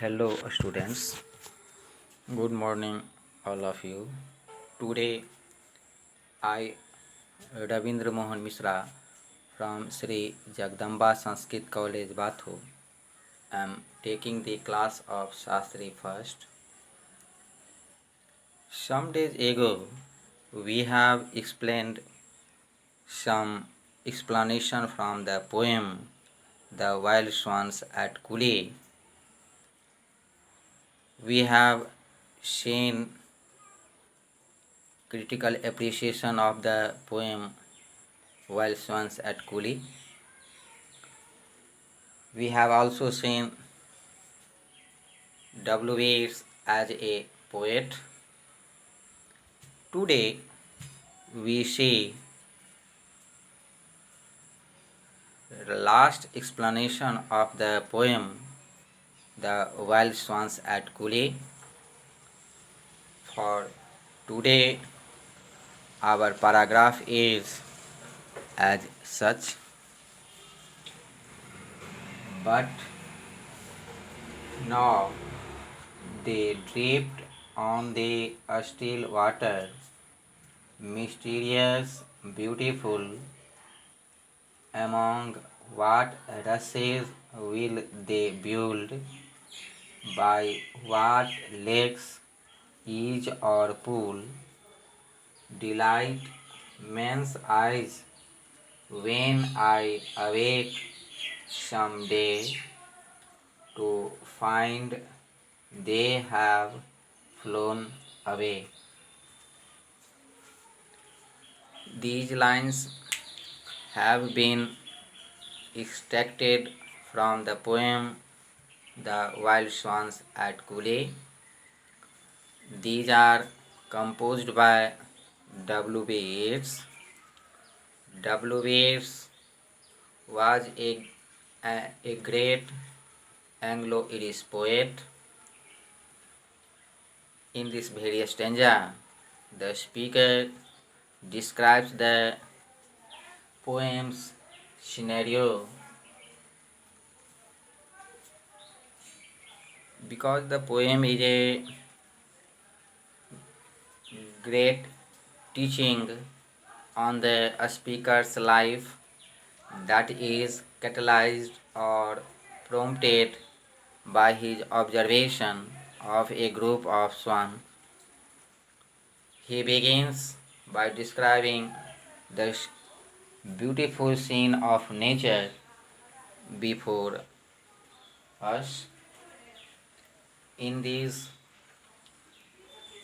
Hello, students. Good morning, all of you. Today, I, Ravindra Mohan Mishra, from Sri Jagdamba Sanskrit College, Bathu, am taking the class of Shastri first. Some days ago, we have explained some explanation from the poem The Wild Swans at Kuli. We have seen critical appreciation of the poem Wild Swans at Kuli. We have also seen W. Yeats as a poet. Today we see the last explanation of the poem The Wild Swans at Kuli. For today our paragraph is as such. But now they drift on the still water, mysterious, beautiful. Among what rushes will they build? By what lakes, each or pool? Delight men's eyes when I awake some day to find they have flown away. These lines have been extracted from the poem The Wild Swans at Kule. These are composed by W. B. Yeats. W. B. Yeats was a great Anglo-Irish poet. In this very stanza, the speaker describes the poem's scenario. Because the poem is a great teaching on the speaker's life that is catalyzed or prompted by his observation of a group of swans. He begins by describing the beautiful scene of nature before us. In these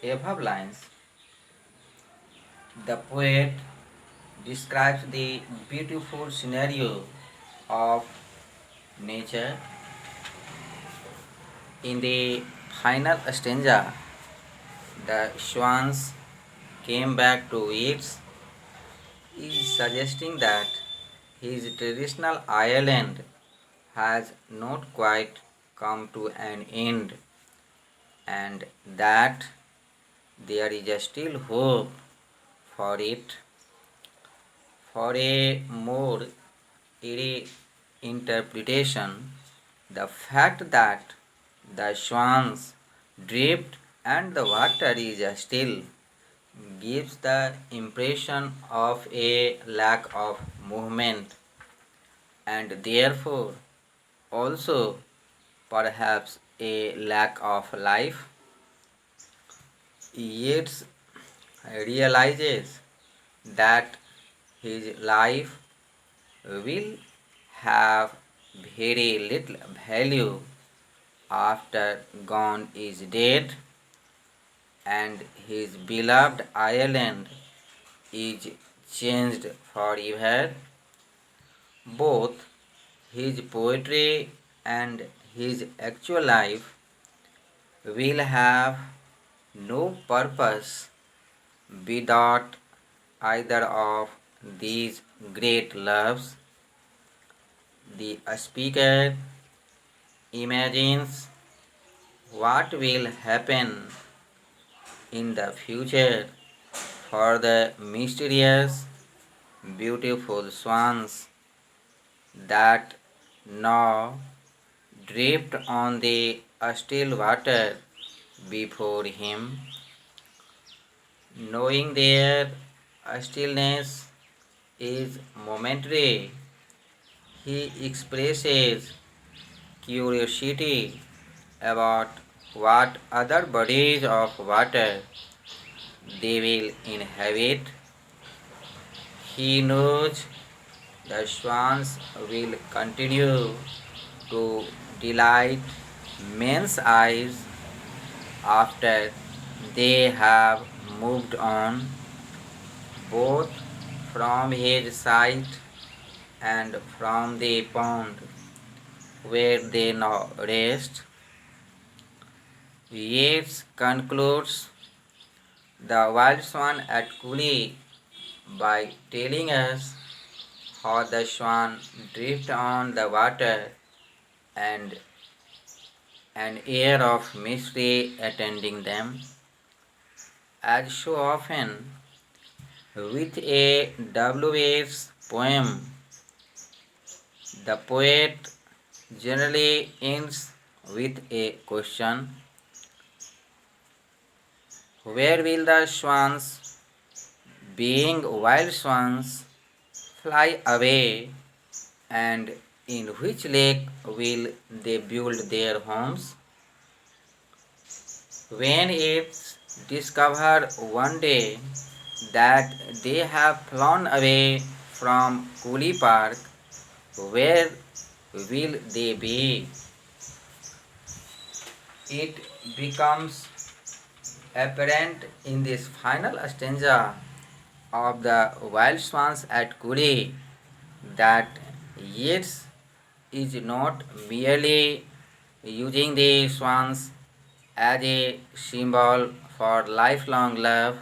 above lines, the poet describes the beautiful scenario of nature. In the final stanza, the swans came back to its is suggesting that his traditional Ireland has not quite come to an end and that there is still hope for it. For a more airy interpretation, the fact that the swans drift and the water is still gives the impression of a lack of movement and therefore also perhaps a lack of life. Yeats realizes that his life will have very little value after gone is dead and his beloved Ireland is changed forever. Both his poetry and his actual life will have no purpose without either of these great loves. The speaker imagines what will happen in the future for the mysterious, beautiful swans that now drift on the still water before him, knowing their stillness is momentary. He expresses curiosity about what other bodies of water they will inhabit. He knows the swans will continue to delight men's eyes after they have moved on, both from his sight and from the pond where they now rest. Yeats concludes the wild swan at Cooley by telling us how the swan drift on the water and an air of mystery attending them. As so often with a W.S. poem, the poet generally ends with a question: where will the swans, being wild swans, fly away, and in which lake will they build their homes? When it's discovered one day that they have flown away from Cooley Park, where will they be? It becomes apparent in this final stanza of the Wild Swans at Cooley that Yeats is not merely using the swans as a symbol for lifelong love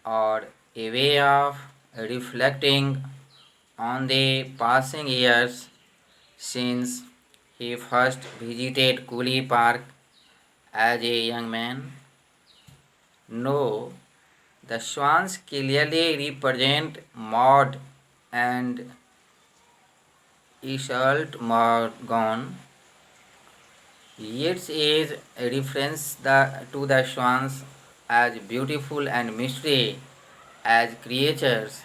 or a way of reflecting on the passing years since he first visited Cooley Park as a young man. No, the swans clearly represent Maud and Iseult Morgan. Yeats is a reference to the swans as beautiful and mystery, as creatures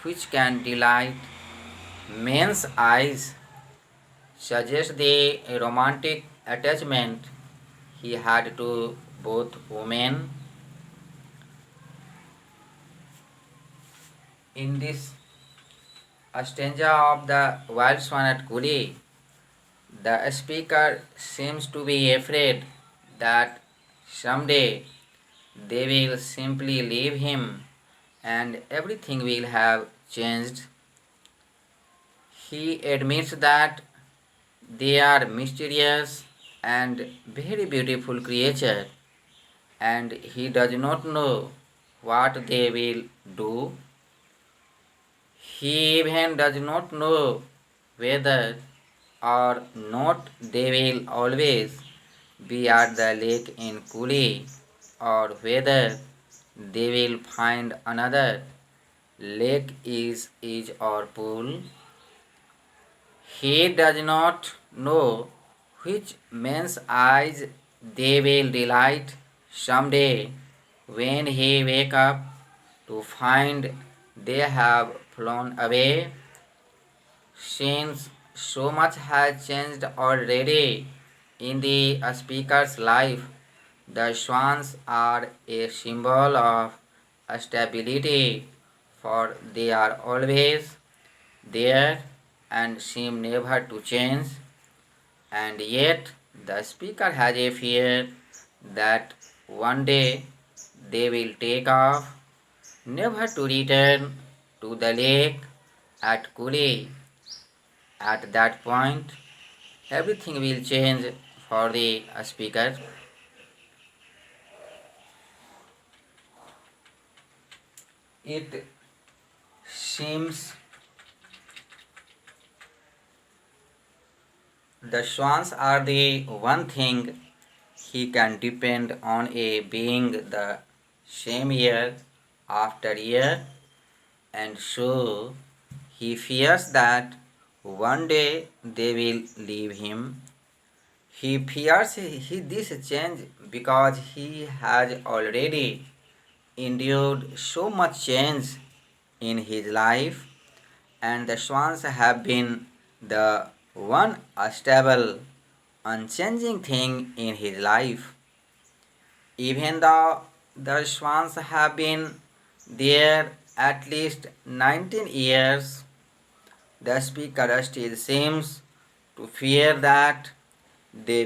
which can delight men's eyes, suggests the romantic attachment he had to both women. In this stanza of the Wild Swan at Cooley, the speaker seems to be afraid that someday they will simply leave him and everything will have changed. He admits that they are mysterious and very beautiful creatures, and he does not know what they will do. He even does not know whether or not they will always be at the lake in Cooley, or whether they will find another lake is or pool. He does not know which men's eyes they will delight someday when he wake up to find they have flown away. Since so much has changed already in the speaker's life, the swans are a symbol of stability, for they are always there and seem never to change. And yet, the speaker has a fear that one day they will take off, never to return to the lake at Cooley. At that point, everything will change for the speaker. It seems the swans are the one thing he can depend on, a being the same year after year, and so he fears that one day they will leave him. He fears this change because he has already endured so much change in his life, and the swans have been the one stable, unchanging thing in his life. Even though the swans have been there at least 19 years, the speaker still seems to fear that they